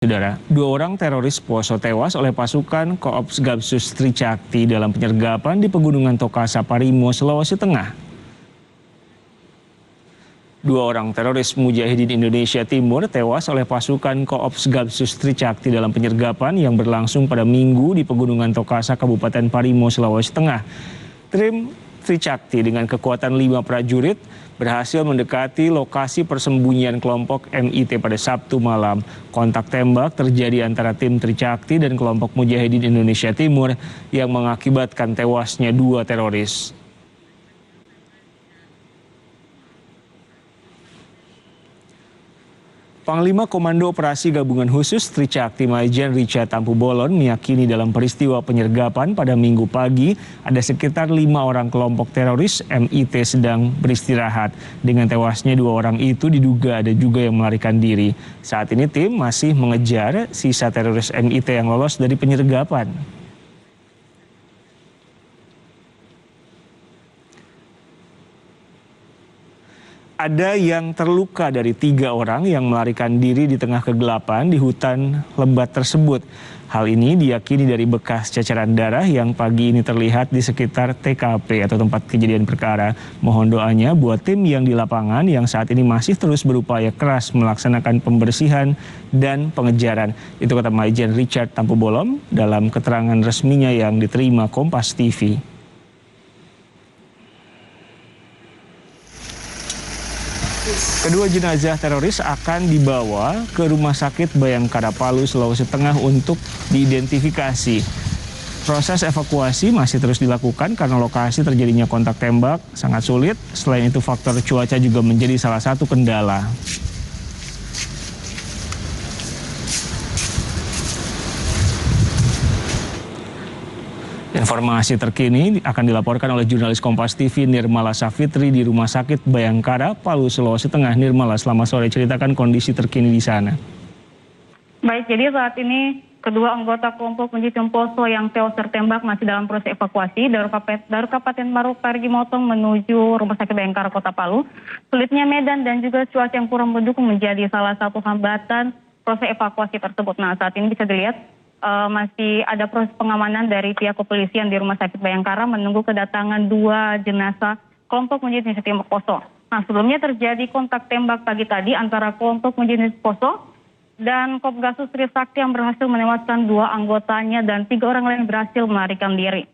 Saudara, dua orang teroris Poso tewas oleh pasukan Koops Gabsus Tricakti dalam penyergapan di Pegunungan Tokasa, Parimo, Sulawesi Tengah. Dua orang teroris Mujahidin Indonesia Timur tewas oleh pasukan Koops Gabsus Tricakti dalam penyergapan yang berlangsung pada Minggu di Pegunungan Tokasa, Kabupaten Parimo, Sulawesi Tengah. Tim Tricakti dengan kekuatan 5 prajurit berhasil mendekati lokasi persembunyian kelompok MIT pada Sabtu malam. Kontak tembak terjadi antara tim Tricakti dan kelompok Mujahidin Indonesia Timur yang mengakibatkan tewasnya dua teroris. Panglima Komando Operasi Gabungan Khusus Tricakti Maijen Richard Tampu-Bolon meyakini dalam peristiwa penyergapan pada Minggu pagi ada sekitar 5 orang kelompok teroris MIT sedang beristirahat. Dengan tewasnya dua orang itu diduga ada juga yang melarikan diri. Saat ini tim masih mengejar sisa teroris MIT yang lolos dari penyergapan. Ada yang terluka dari 3 orang yang melarikan diri di tengah kegelapan di hutan lebat tersebut. Hal ini diyakini dari bekas cacaran darah yang pagi ini terlihat di sekitar TKP atau tempat kejadian perkara. Mohon doanya buat tim yang di lapangan yang saat ini masih terus berupaya keras melaksanakan pembersihan dan pengejaran. Itu kata Maijen Richard Tampu-Bolon dalam keterangan resminya yang diterima Kompas TV. Kedua jenazah teroris akan dibawa ke Rumah Sakit Bayangkara Palu, Sulawesi Tengah untuk diidentifikasi. Proses evakuasi masih terus dilakukan karena lokasi terjadinya kontak tembak sangat sulit. Selain itu faktor cuaca juga menjadi salah satu kendala. Informasi terkini akan dilaporkan oleh jurnalis Kompas TV Nirmala Safitri di Rumah Sakit Bayangkara, Palu, Sulawesi Tengah. Nirmala, selamat sore, ceritakan kondisi terkini di sana. Baik, jadi saat ini kedua anggota kelompok Mujahidin Poso yang tewas tertembak masih dalam proses evakuasi dari Kabupaten Baru Parigi Motong menuju Rumah Sakit Bayangkara Kota Palu. Sulitnya medan dan juga cuaca yang kurang mendukung menjadi salah satu hambatan proses evakuasi tersebut. Nah, saat ini bisa dilihat masih ada proses pengamanan dari pihak kepolisian di Rumah Sakit Bayangkara menunggu kedatangan 2 jenazah kelompok Mujahidin Indonesia Timur Poso. Nah, sebelumnya terjadi kontak tembak pagi tadi antara kelompok Mujahidin Poso dan Kopgasus Trisakti yang berhasil menewaskan 2 anggotanya dan 3 orang lain berhasil melarikan diri.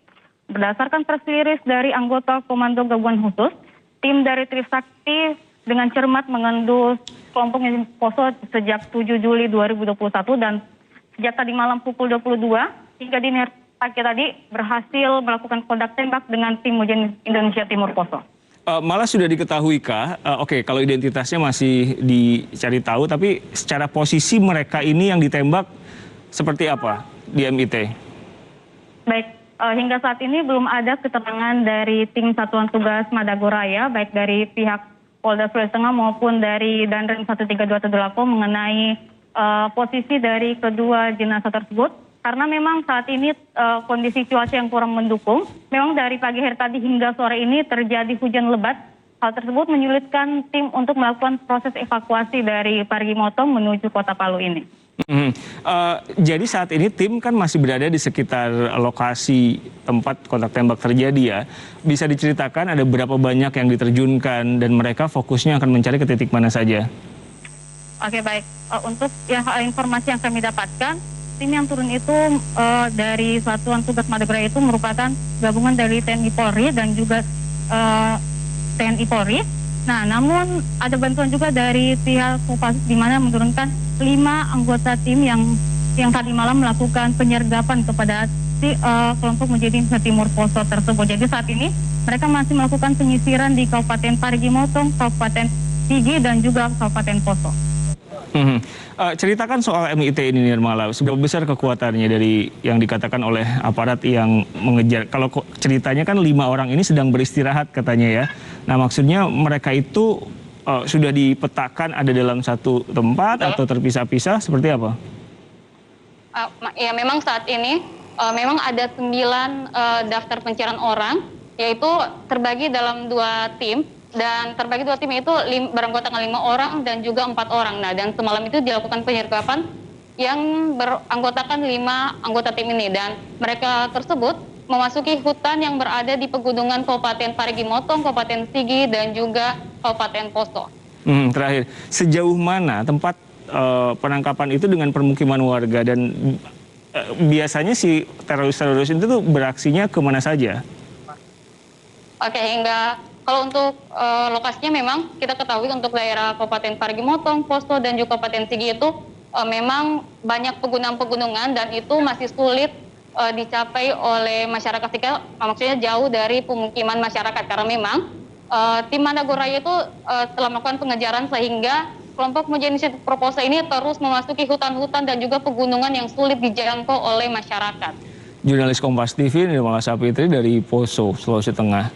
Berdasarkan press release dari anggota Komando Gabungan Khusus, tim dari Trisakti dengan cermat mengendus kelompok Mujahidin Poso sejak 7 Juli 2021 dan sejak tadi malam pukul 22 hingga dini pagi tadi berhasil melakukan kontak tembak dengan tim Mujahidin Indonesia Timur Poso. Malah sudah diketahuikah? Oke, kalau identitasnya masih dicari tahu, tapi secara posisi mereka ini yang ditembak seperti apa di MIT? Baik, hingga saat ini belum ada keterangan dari tim Satuan Tugas Madagoraya, baik dari pihak Polda Sulawesi Tengah maupun dari Danrem 132 Tadulako mengenai posisi dari kedua jenazah tersebut, karena memang saat ini kondisi cuaca yang kurang mendukung. Memang dari pagi hari tadi hingga sore ini terjadi hujan lebat. Hal tersebut menyulitkan tim untuk melakukan proses evakuasi dari Parigi Motong menuju Kota Palu ini. Jadi saat ini tim kan masih berada di sekitar lokasi tempat kontak tembak terjadi ya. Bisa diceritakan ada berapa banyak yang diterjunkan dan mereka fokusnya akan mencari ke titik mana saja? Oke, baik. Untuk informasi yang kami dapatkan, tim yang turun itu dari Satuan Tugas Madagoraya itu merupakan gabungan dari TNI Polri dan juga TNI Polri. Nah, namun ada bantuan juga dari pihak Kopassus di mana menurunkan 5 anggota tim yang tadi malam melakukan penyergapan kepada kelompok Mujahidin Indonesia Timur Poso tersebut. Jadi saat ini mereka masih melakukan penyisiran di Kabupaten Parigi Motong, Kabupaten Sigi dan juga Kabupaten Poso. Ceritakan soal MIT ini Nirmala, seberapa besar kekuatannya dari yang dikatakan oleh aparat yang mengejar. Kalau ceritanya kan 5 orang ini sedang beristirahat katanya ya. Nah, maksudnya mereka itu sudah dipetakan ada dalam satu tempat atau terpisah-pisah seperti apa? Ya, memang saat ini memang ada 9 daftar pencarian orang, yaitu terbagi dalam 2 tim. Dan terbagi 2 tim itu beranggotakan 5 orang dan juga 4 orang. Nah, dan semalam itu dilakukan penyergapan yang beranggotakan 5 anggota tim ini, dan mereka tersebut memasuki hutan yang berada di pegunungan Kabupaten Parigi Motong, Kabupaten Sigi, dan juga Kabupaten Poso. Terakhir, sejauh mana tempat penangkapan itu dengan permukiman warga, dan biasanya si teroris-teroris itu tuh beraksinya kemana saja? Oke, hingga kalau untuk lokasinya memang kita ketahui untuk daerah Kabupaten Parigi Motong, Poso, dan juga Kabupaten Sigi itu memang banyak pegunungan-pegunungan, dan itu masih sulit dicapai oleh masyarakat sekitar, maksudnya jauh dari pemukiman masyarakat, karena memang tim Managoraya itu telah melakukan pengejaran sehingga kelompok Mujahidin Institut Proposa ini terus memasuki hutan-hutan dan juga pegunungan yang sulit dijangkau oleh masyarakat. Jurnalis Kompas TV Nirmala Sapitri dari Poso, Sulawesi Tengah.